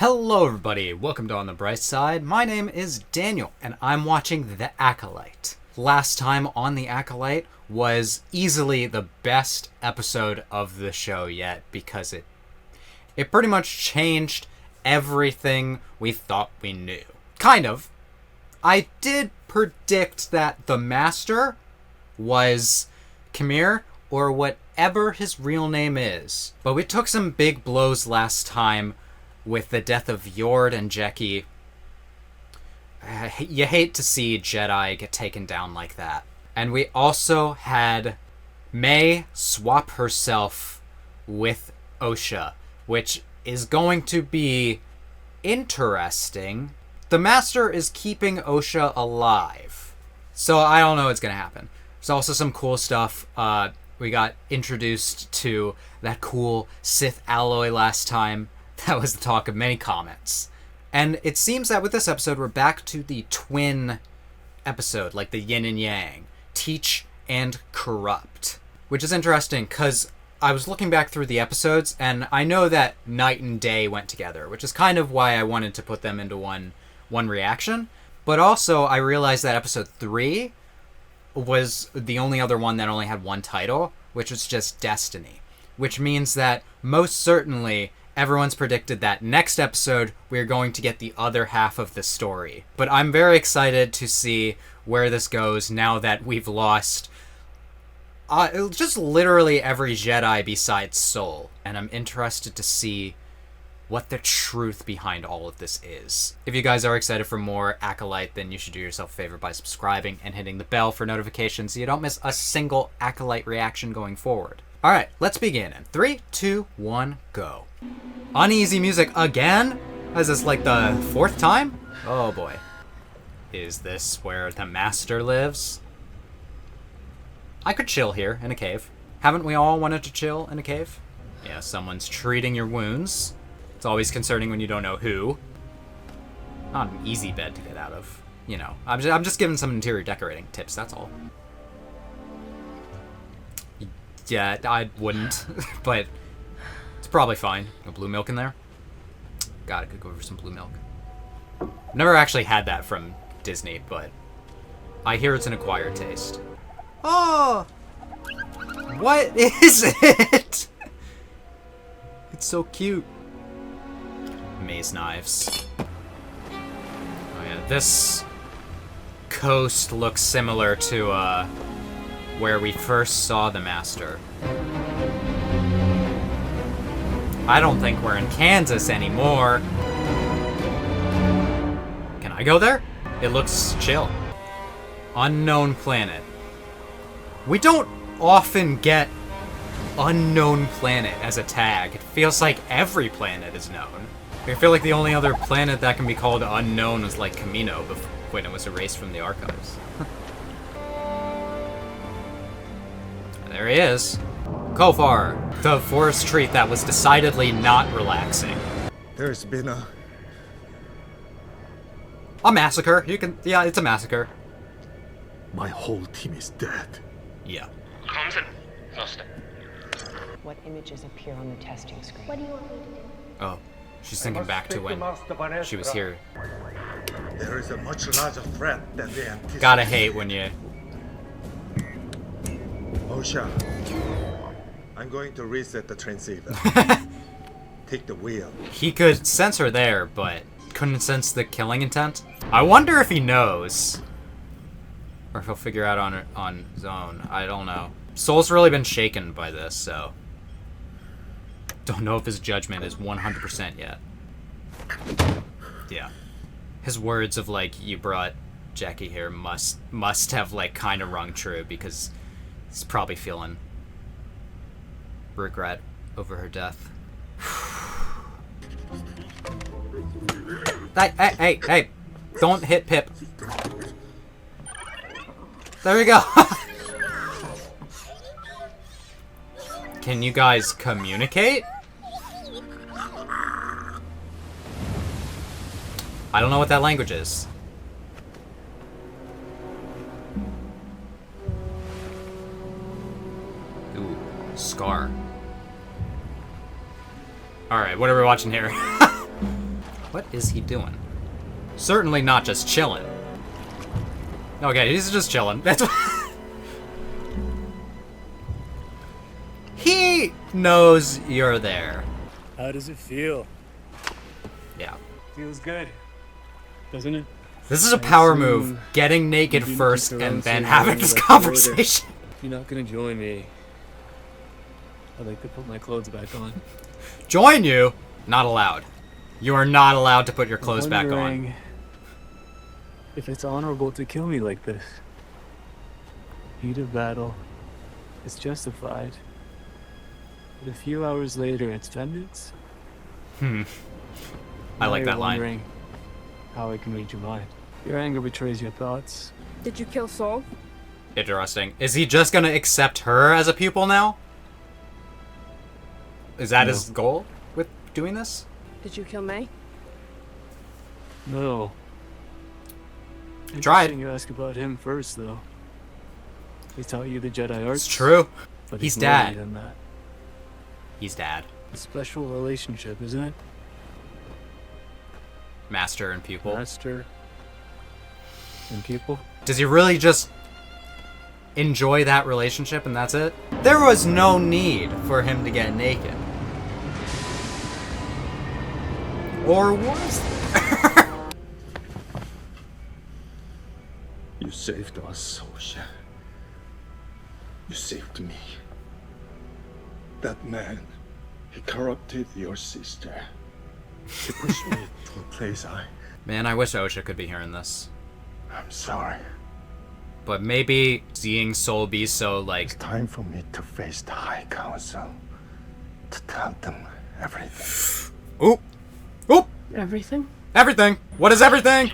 Hello everybody, welcome to On the Bright Side. My name is Daniel, and I'm watching The Acolyte. Last time on The Acolyte was easily the best episode of the show yet, because it pretty much changed everything we thought we knew. Kind of. I did predict that the Master was Khmer, or whatever his real name is. But we took some big blows last time with the death of Yord and Jeki. You hate to see Jedi get taken down like that. And we also had Mae swap herself with Osha, which is going to be interesting. The Master is keeping Osha alive, so I don't know what's going to happen. There's also some cool stuff. We got introduced to that cool Sith alloy last time. That was the talk of many comments. And it seems that with this episode, we're back to the twin episode, like the yin and yang. Teach and corrupt. Which is interesting, because I was looking back through the episodes, and I know that night and day went together, which is kind of why I wanted to put them into one reaction. But also, I realized that episode 3 was the only other one that only had one title, which was just Destiny. Which means that, most certainly, everyone's predicted that next episode we're going to get the other half of the story. But I'm very excited to see where this goes now that we've lost just literally every Jedi besides Soul. And I'm interested to see what the truth behind all of this is. If you guys are excited for more Acolyte, then you should do yourself a favor by subscribing and hitting the bell for notifications so you don't miss a single Acolyte reaction going forward. Alright, let's begin in 3, 2, 1, go. Uneasy music again? Is this like the 4th time? Oh boy. Is this where the Master lives? I could chill here in a cave. Haven't we all wanted to chill in a cave? Yeah, someone's treating your wounds. It's always concerning when you don't know who. Not an easy bed to get out of. You know, I'm just giving some interior decorating tips, that's all. Yeah, I wouldn't, but it's probably fine. No blue milk in there? God, I could go for some blue milk. I've never actually had that from Disney, but I hear it's an acquired taste. Oh! What is it? It's so cute. Maze knives. Oh yeah, this coast looks similar to, where we first saw the Master. I don't think we're in Kansas anymore. Can I go there? It looks chill. Unknown planet. We don't often get unknown planet as a tag. It feels like every planet is known. I feel like the only other planet that can be called unknown was like Camino when it was erased from the archives. There he is. Kofar, the forest treat that was decidedly not relaxing. There's been a massacre. Yeah, it's a massacre. My whole team is dead. Yeah. What images appear on the testing screen? What do you want me to do? Oh, she's thinking back to when she was here. There is a much larger threat than they anticipated. Gotta hate when you... Osha, I'm going to reset the transceiver. Take the wheel. He could sense her there, but couldn't sense the killing intent. I wonder if he knows. Or if he'll figure out on his own. I don't know. Soul's really been shaken by this, so... Don't know if his judgment is 100% yet. Yeah. His words of, like, you brought Jeki here must have, like, kind of rung true, because he's probably feeling regret over her death. Hey! Don't hit Pip. There we go. Can you guys communicate? I don't know what that language is. Ooh, Scar. Alright, what are we watching here? What is he doing? Certainly not just chilling. Okay, he's just chilling. That's He knows you're there. How does it feel? Yeah. Feels good, doesn't it? This is a power move. Getting naked first and then having this conversation. You're not gonna join me. I'd like to put my clothes back on. Join you? Not allowed. You are not allowed to put your clothes back on. Wondering if it's honorable to kill me like this. Heat of battle. It's justified. But a few hours later, it's vengeance. I like that line. Wondering how I can read your mind. Your anger betrays your thoughts. Did you kill Soul? Interesting. Is he just gonna accept her as a pupil now? Is that his goal with doing this? Did you kill Mae? No. Tried. Interesting you ask about him first, though. He taught you the Jedi arts. It's true. But He's more dad. than that. He's dad. A special relationship, isn't it? Master and pupil. Master and pupil. Does he really just enjoy that relationship and that's it? There was no need for him to get naked. Or was there? You saved us, Osha. You saved me. That man, he corrupted your sister. He pushed me to a place Man, I wish Osha could be hearing this. I'm sorry. But maybe seeing Soul be so, like... It's time for me to face the High Council. To tell them everything. Oop! Oop! Everything? Everything! What is everything?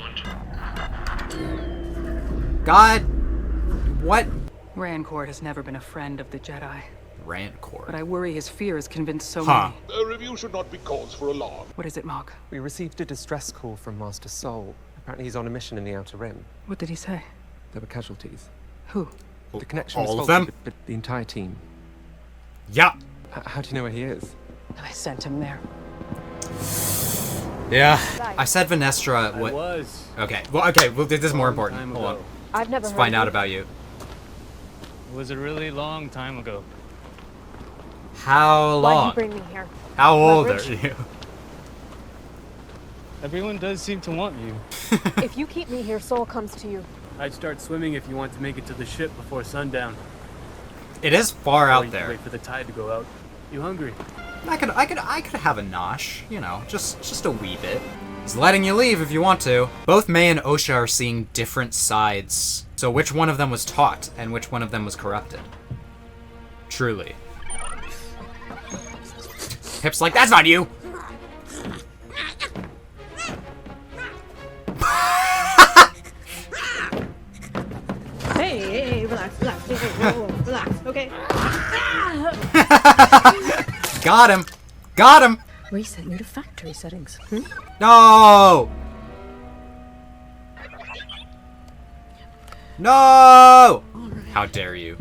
God... What? Rancor has never been a friend of the Jedi, Rancor. but I worry his fear has convinced so Huh. many. A review should not be cause for alarm. What is it, Mark? We received a distress call from Master Soul. Apparently he's on a mission in the Outer Rim. What did he say? There were casualties. Who? The connection was All of faulty, them? but the entire team. Yeah. How do you know where he is? I sent him there. Yeah. I said Vernestra. I What? was. Okay. Well, okay. Well, this is more Long important. time Hold on. ago. I've never Let's heard find of out you. about you. It was a really long time ago. How Why'd long? you bring me here? How old are Leverage? you? Everyone does seem to want you. If you keep me here, Soul comes to you. I'd start swimming if you want to make it to the ship before sundown. It is far Or out you there. Wait for the tide to go out. You hungry? I could have a nosh, you know, just a wee bit. He's letting you leave if you want to. Both Mae and Osha are seeing different sides. So which one of them was taught and which one of them was corrupted? Truly. Hip's like, that's not you! Hey, relax, relax, okay? Got him! Got him! Reset you to factory settings. No! No! How dare you?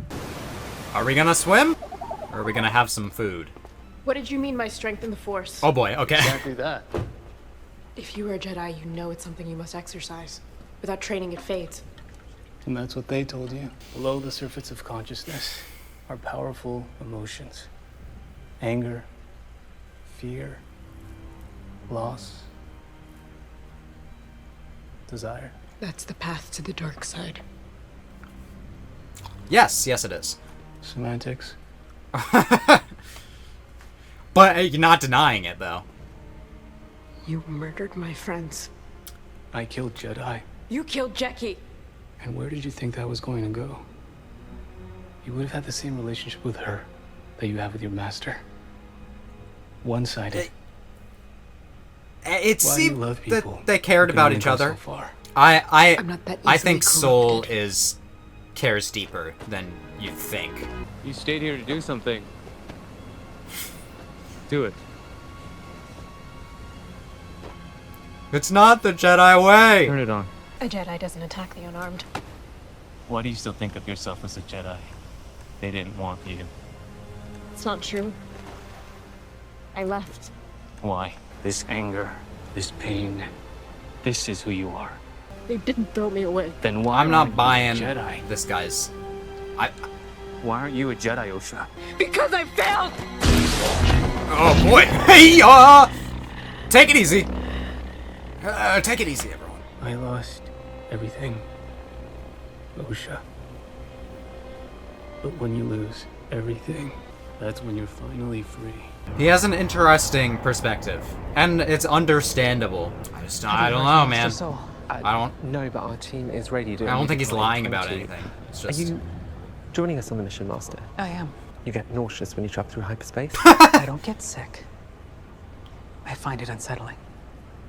Are we gonna swim? Or are we gonna have some food? What did you mean by strength in the Force? Oh boy, okay. Exactly that. If you were a Jedi, you know it's something you must exercise. Without training, it fades. And that's what they told you. Below the surface of consciousness are powerful emotions. Anger, fear, loss, desire. That's the path to the dark side. Yes, yes it is. Semantics. But you're not denying it, though. You murdered my friends. I killed Jedi. You killed Jackie! And where did you think that was going to go? You would have had the same relationship with her that you have with your master. One-sided. It Why do you seemed love people that they cared who can about only each go other. so far? I'm not that I easily think Soul corrupted. cares deeper than you think. You stayed here to do something. Do it. It's not the Jedi way! Turn it on. A Jedi doesn't attack the unarmed. Why do you still think of yourself as a Jedi? They didn't want you. It's not true. I left. Why? This anger, This pain, this is who you are. They didn't throw me away. Then why I'm not aren't you a buying Jedi? this guy's. Why aren't you a Jedi, Osha? Because I failed! Oh boy! Hey, take it easy. Take it easy, everyone. I lost everything, Osha. But when you lose everything, that's when you're finally free. He has an interesting perspective, and it's understandable. I don't know, man. I don't. No, but our team is ready to. I don't think he's lying 20. about anything. It's Are just. you joining us on the mission, Master? I am. You get nauseous when you travel through hyperspace? I don't get sick. I find it unsettling.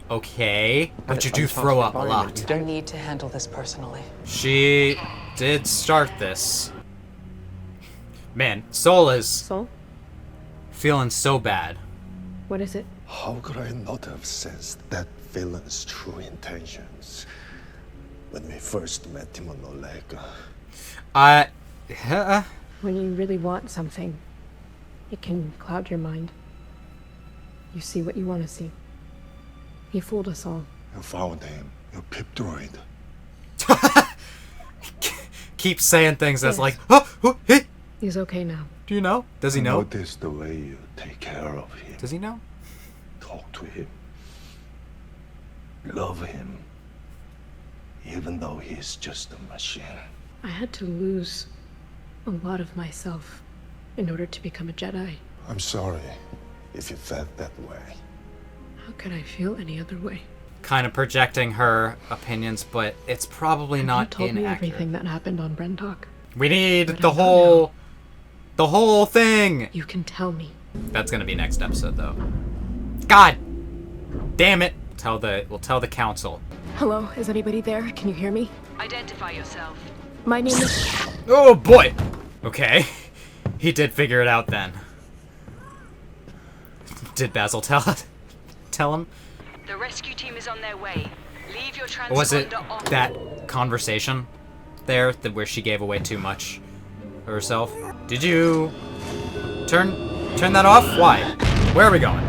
Okay, but it's you do uncharted throw up a environment. lot. I need to handle this personally. She did start this. Man, Soul is Soul? feeling so bad. What is it? How could I not have sensed that villain's true intentions when we first met him on Olega? When you really want something, it can cloud your mind. You see what you want to see. He fooled us all. You found him, you pip droid. Keep saying things that's Yes. like, oh, hey. He's okay now. Do you know? Does he know? Notice the way you take care of him. Does he know? Talk to him. Love him. Even though he's just a machine. I had to lose a lot of myself in order to become a Jedi. I'm sorry if you felt that way. How could I feel any other way? Kind of projecting her opinions, but it's probably Have not you told me inaccurate. everything that happened on Brendock? We need But I the don't whole thing. You can tell me. That's gonna be next episode, though. God damn it! We'll tell the council. Hello, is anybody there? Can you hear me? Identify yourself. My name is... Oh boy. Okay, he did figure it out then. Did Basil tell him? The rescue team is on their way. Leave your transponder Was it on. that conversation there where she gave away too much of herself? Did you turn that off? Why? Where are we going?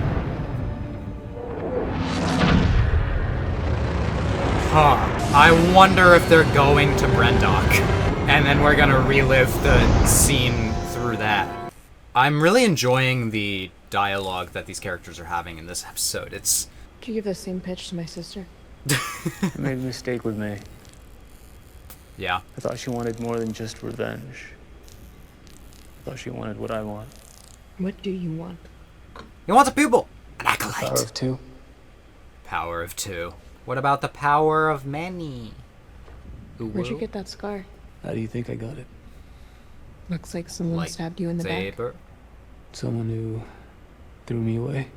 I wonder if they're going to Brendock, and then we're gonna relive the scene through that. I'm really enjoying the dialogue that these characters are having in this episode. It's... Did you give the same pitch to my sister? I made a mistake with Mae. Yeah. I thought she wanted more than just revenge. I thought she wanted what I want. What do you want? He wants a pupil! An Power acolyte! of two. Power of two. What about the power of many? Where'd you get that scar? How do you think I got it? Looks like someone stabbed you in the back. Lightsaber. Someone who threw me away.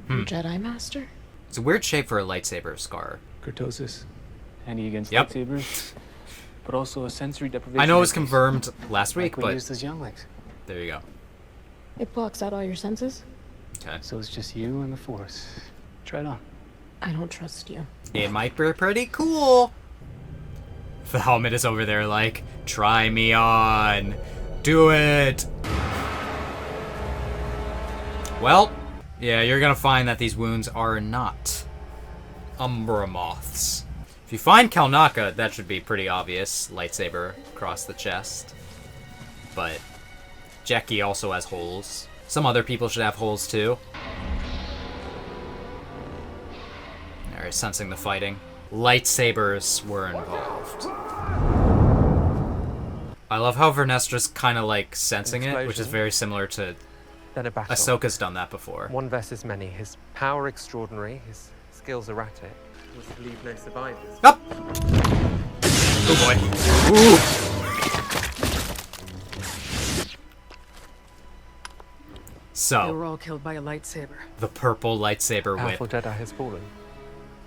Jedi Master? It's a weird shape for a lightsaber scar. Kurtosis. Handy against Yep. lightsabers. But also a sensory deprivation. I know it was device, confirmed last week, like we but used as younglings. there you go. It blocks out all your senses? Okay. So it's just you and the Force. Try it on. I don't trust you. It might be pretty cool. The helmet is over there like, try me on. Do it. Well, yeah, you're gonna find that these wounds are not Umbra Moths. If you find Kalnaka, that should be pretty obvious. Lightsaber across the chest. But Jackie also has holes. Some other people should have holes too. Alright, sensing the fighting. Lightsabers were involved. I love how Vernestra's kind of like sensing it, which is very similar to Then a battle. Ahsoka's done that before. One versus many. His power extraordinary, his skills erratic. Must leave no survivors. Up! Oh boy. Ooh! They So, were all killed by a lightsaber. the purple lightsaber Powerful whip. Jedi has fallen.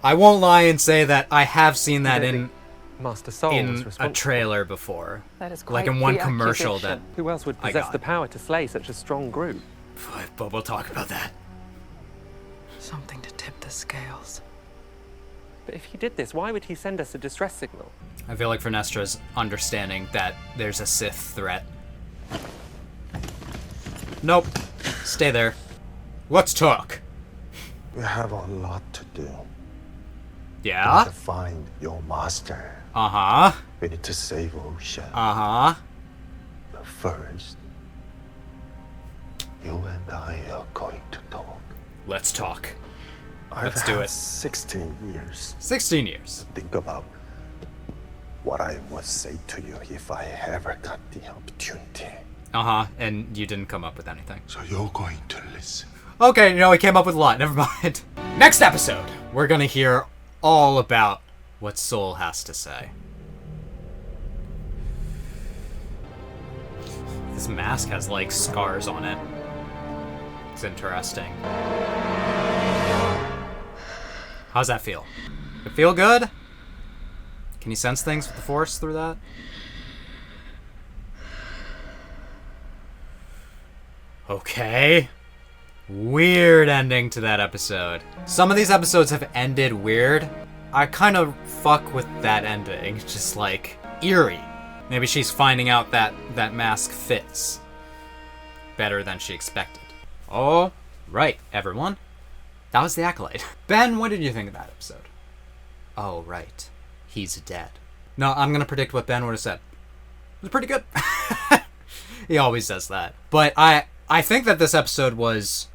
I won't lie and say that I have seen that You don't in think Master Soul was a responsible? trailer before. That is Like quite in one the commercial that... accusation. Who else would I possess got. the power to slay such a strong group? But we'll talk about that. Something to tip the scales. But if he did this, why would he send us a distress signal? I feel like Vernestra's understanding that there's a Sith threat. Nope. Stay there. Let's talk. We have a lot to do. Yeah? We need to find your master. Uh-huh. We need to save Osha. Uh-huh. But first, you and I are going to talk. Let's talk. Let's do it. 16 years. 16 years. Think about what I would say to you if I ever got the opportunity. Uh-huh. And you didn't come up with anything. So you're going to listen. Okay, no, he came up with a lot. Never mind. Next episode, we're gonna hear all about what Soul has to say. This mask has, like, scars on it. It's interesting. How's that feel? It feel good? Can you sense things with the Force through that? Okay. Weird ending to that episode. Some of these episodes have ended weird. I kind of fuck with that ending. Just like eerie. Maybe she's finding out that that mask fits better than she expected. All right, everyone. That was the Acolyte. Ben, what did you think of that episode? Oh, right. He's dead. No, I'm gonna predict what Ben would have said. It was pretty good. He always does that. But I think that this episode was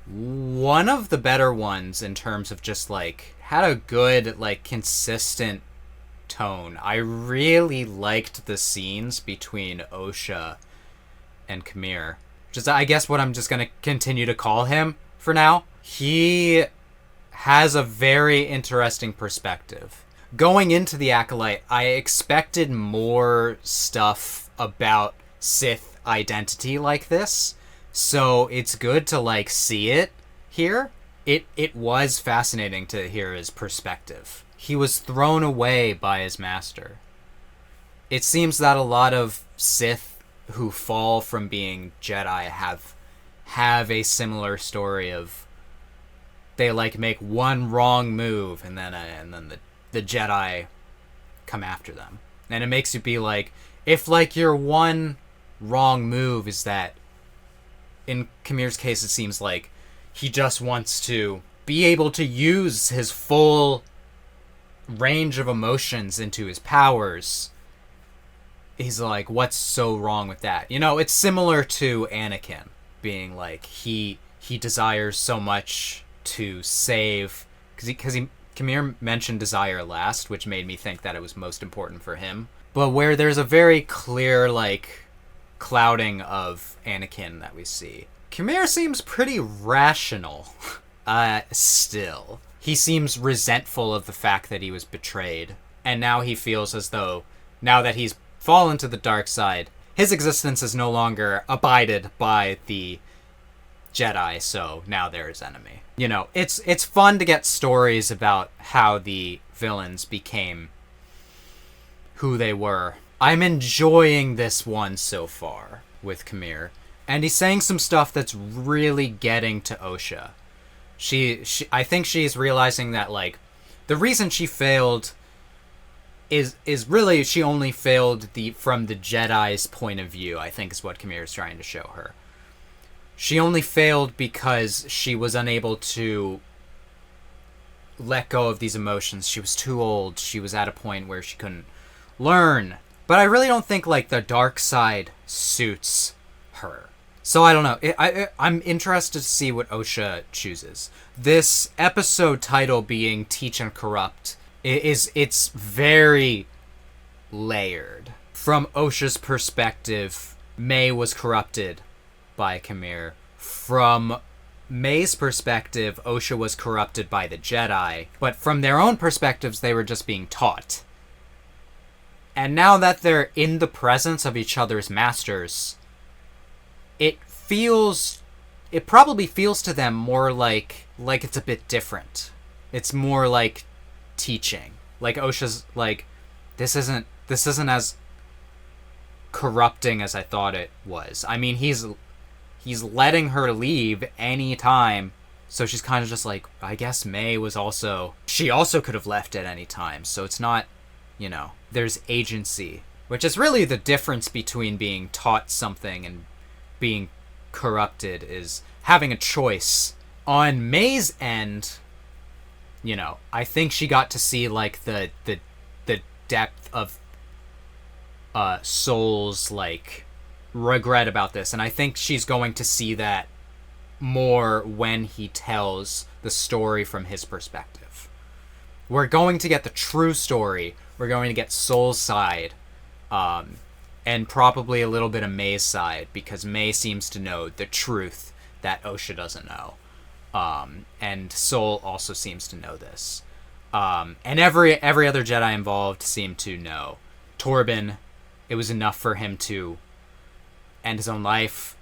one of the better ones in terms of just, like, had a good, like, consistent tone. I really liked the scenes between Osha and Khmer. Which is, I guess, what I'm just going to continue to call him for now. He has a very interesting perspective. Going into the Acolyte, I expected more stuff about Sith identity like this. So it's good to, like, see it here. It was fascinating to hear his perspective. He was thrown away by his master. It seems that a lot of Sith who fall from being Jedi have a similar story of they, like, make one wrong move and then the Jedi come after them. And it makes you be like, if, like, your one wrong move is that, in Khmer's case, it seems like he just wants to be able to use his full range of emotions into his powers. He's like, what's so wrong with that? You know, it's similar to Anakin being like, he desires so much to save, because Khmer mentioned desire last, which made me think that it was most important for him. But where there's a very clear, like, clouding of Anakin that we see. Khmer seems pretty rational. Still. He seems resentful of the fact that he was betrayed. And now he feels as though, now that he's fallen to the dark side, his existence is no longer abided by the Jedi, so now they're his enemy. You know, it's fun to get stories about how the villains became who they were. I'm enjoying this one so far with Khmer. And he's saying some stuff that's really getting to Osha. I think she's realizing that, like, the reason she failed is really she only failed from the Jedi's point of view, I think is what Khmer is trying to show her. She only failed because she was unable to let go of these emotions. She was too old. She was at a point where she couldn't learn. But I really don't think, like, the dark side suits her. So I don't know. I'm interested to see what Osha chooses. This episode title being Teach and Corrupt, it's very layered. From Osha's perspective, Mae was corrupted by Khmer. From Mae's perspective, Osha was corrupted by the Jedi. But from their own perspectives, they were just being taught. And now that they're in the presence of each other's masters, it probably feels to them more like it's a bit different. It's more like teaching. Like Osha's like, this isn't as corrupting as I thought it was. I mean, he's letting her leave any time. So she's kind of just like, I guess Mae she also could have left at any time. So it's not, you know, there's agency, which is really the difference between being taught something and being corrupted, is having a choice On Mae's end, I think she got to see like the depth of Soul's like regret about this, and I think she's going to see that more when he tells the story from his perspective. We're going to get the true story. We're going to get Soul's side, and probably a little bit of Mae's side, because Mae seems to know the truth that Osha doesn't know. And Soul also seems to know this. And every other Jedi involved seemed to know. Torben, it was enough for him to end his own life.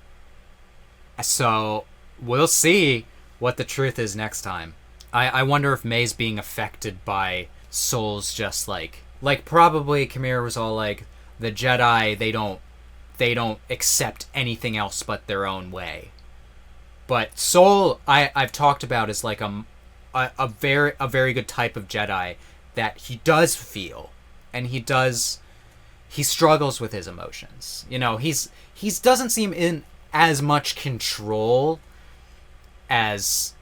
So we'll see what the truth is next time. I wonder if Mae's being affected by Soul's just like probably Kamira was all like, the Jedi, they don't accept anything else but their own way. But Soul, I've talked about, is like a very good type of Jedi that he does feel, and he struggles with his emotions. He doesn't seem in as much control as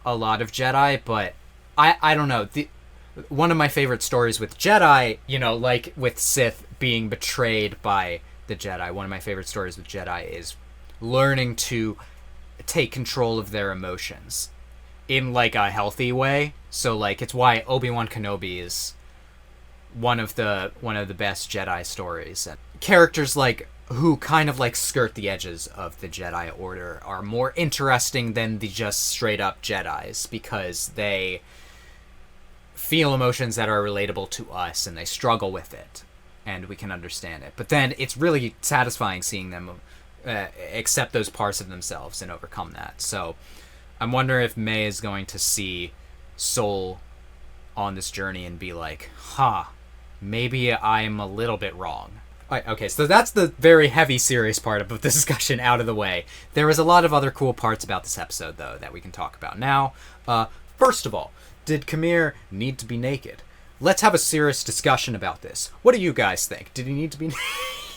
a lot of Jedi, but I don't know. One of my favorite stories with Jedi, like with Sith being betrayed by the Jedi, one of my favorite stories with Jedi is learning to take control of their emotions in like a healthy way. So like it's why Obi-Wan Kenobi is one of the best Jedi stories. And characters like who kind of like skirt the edges of the Jedi Order are more interesting than the just straight up Jedis, because they feel emotions that are relatable to us and they struggle with it and we can understand it. But then it's really satisfying seeing them accept those parts of themselves and overcome that. So I'm wondering if Mae is going to see Soul on this journey and be like, maybe I'm a little bit wrong. Okay, so that's the very heavy, serious part of the discussion out of the way. There was a lot of other cool parts about this episode, though, that we can talk about now. First of all, did Kamir need to be naked? Let's have a serious discussion about this. What do you guys think? Did he need to be naked?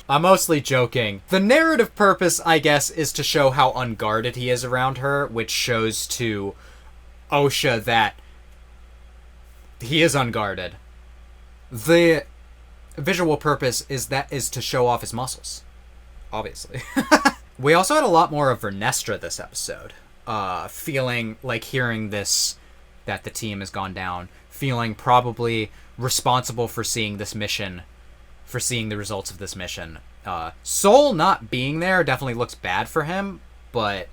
I'm mostly joking. The narrative purpose, I guess, is to show how unguarded he is around her, which shows to Osha that he is unguarded. The visual purpose is to show off his muscles, obviously. We also had a lot more of Vernestra this episode, feeling like hearing this, that the team has gone down, feeling probably responsible for seeing this mission, for seeing the results of this mission. Soul not being there definitely looks bad for him, but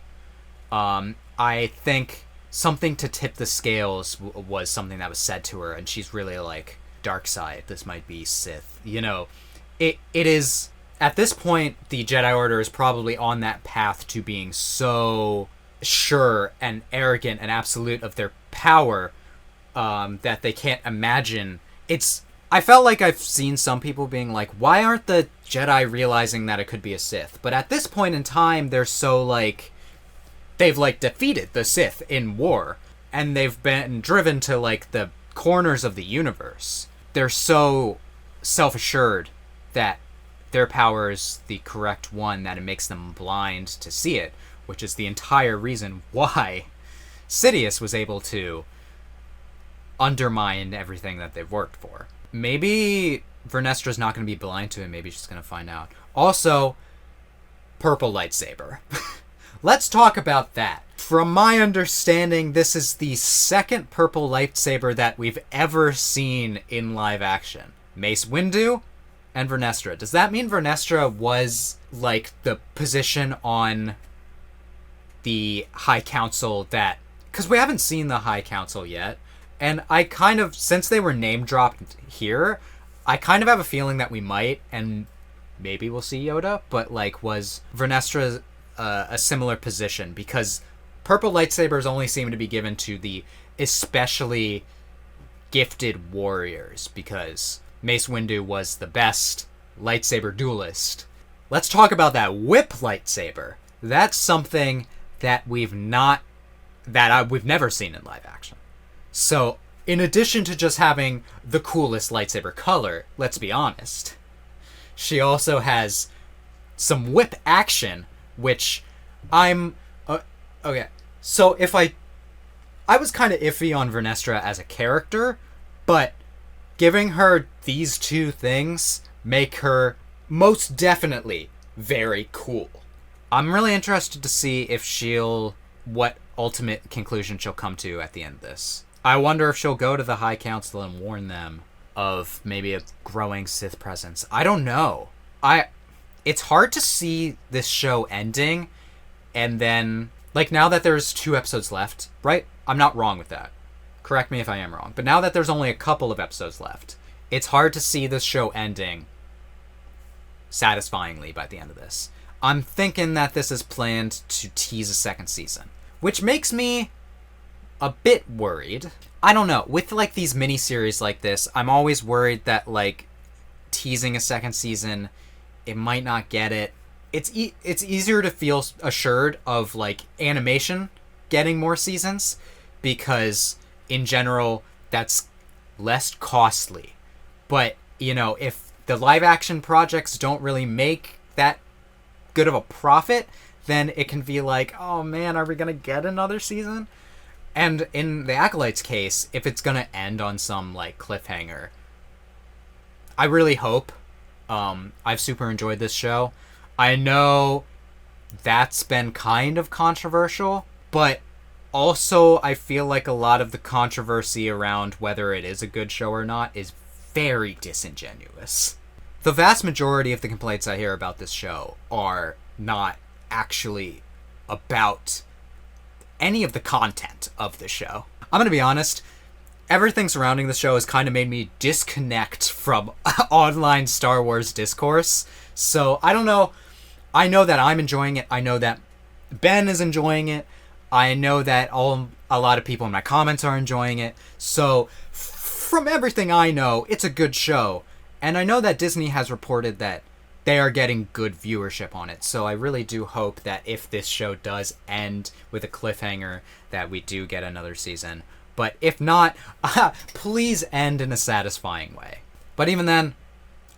I think something to tip the scales was something that was said to her, and she's really like, dark side, this might be Sith. It is, at this point, the Jedi Order is probably on that path to being so sure and arrogant and absolute of their power that they can't imagine. I felt like I've seen some people being like, why aren't the Jedi realizing that it could be a Sith? But at this point in time, they're so like, they've like defeated the Sith in war, and they've been driven to like the corners of the universe. They're so self-assured that their power is the correct one that it makes them blind to see it, which is the entire reason why Sidious was able to undermine everything that they've worked for. Maybe Vernestra's not going to be blind to it. Maybe she's going to find out. Also, purple lightsaber. Let's talk about that. From my understanding, this is the second purple lightsaber that we've ever seen in live action. Mace Windu and Vernestra. Does that mean Vernestra was, like, the position on the High Council that... Because we haven't seen the High Council yet, and I kind of, since they were name-dropped here, I kind of have a feeling that we might, and maybe we'll see Yoda, but, like, was Vernestra a similar position? Because purple lightsabers only seem to be given to the especially gifted warriors, because Mace Windu was the best lightsaber duelist. Let's talk about that whip lightsaber. That's something that we've never seen in live action. So, in addition to just having the coolest lightsaber color, let's be honest, she also has some whip action, which I'm... okay, so if I I was kind of iffy on Vernestra as a character, but giving her these two things make her most definitely very cool. I'm really interested to see if what ultimate conclusion she'll come to at the end of this. I wonder if she'll go to the High Council and warn them of maybe a growing Sith presence. I don't know. It's hard to see this show ending, and then, like, now that there's 2 episodes left, right? I'm not wrong with that. Correct me if I am wrong. But now that there's only a couple of episodes left, it's hard to see this show ending satisfyingly by the end of this. I'm thinking that this is planned to tease a second season, which makes me a bit worried. I don't know. With, like, these miniseries like this, I'm always worried that, like, teasing a second season, it might not get it. It's easier to feel assured of, like, animation getting more seasons, because in general that's less costly. But, you know, if the live action projects don't really make that good of a profit, then it can be like, oh man, are we gonna get another season? And in the Acolyte's case, if it's gonna end on some, like, cliffhanger, I really hope. I've super enjoyed this show. I know that's been kind of controversial, but also I feel like a lot of the controversy around whether it is a good show or not is very disingenuous. The vast majority of the complaints I hear about this show are not actually about any of the content of the show. I'm gonna be honest, everything surrounding the show has kind of made me disconnect from online Star Wars discourse. So I don't know. I know that I'm enjoying it. I know that Ben is enjoying it. I know that a lot of people in my comments are enjoying it. So from everything I know, it's a good show. And I know that Disney has reported that they are getting good viewership on it. So I really do hope that if this show does end with a cliffhanger, that we do get another season. But if not, please end in a satisfying way. But even then,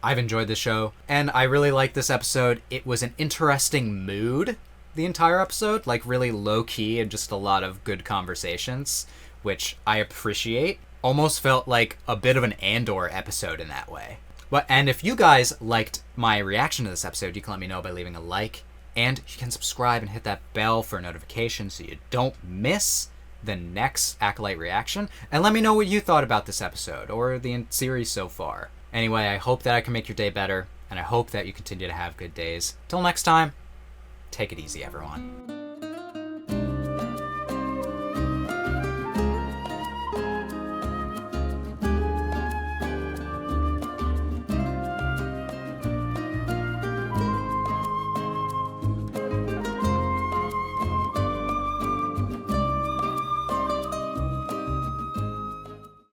I've enjoyed the show, and I really liked this episode. It was an interesting mood, the entire episode, like really low-key and just a lot of good conversations, which I appreciate. Almost felt like a bit of an Andor episode in that way. And if you guys liked my reaction to this episode, you can let me know by leaving a like, and you can subscribe and hit that bell for notifications so you don't miss the next Acolyte reaction, and let me know what you thought about this episode or the series so far. Anyway, I hope that I can make your day better, and I hope that you continue to have good days. Till next time, take it easy, everyone.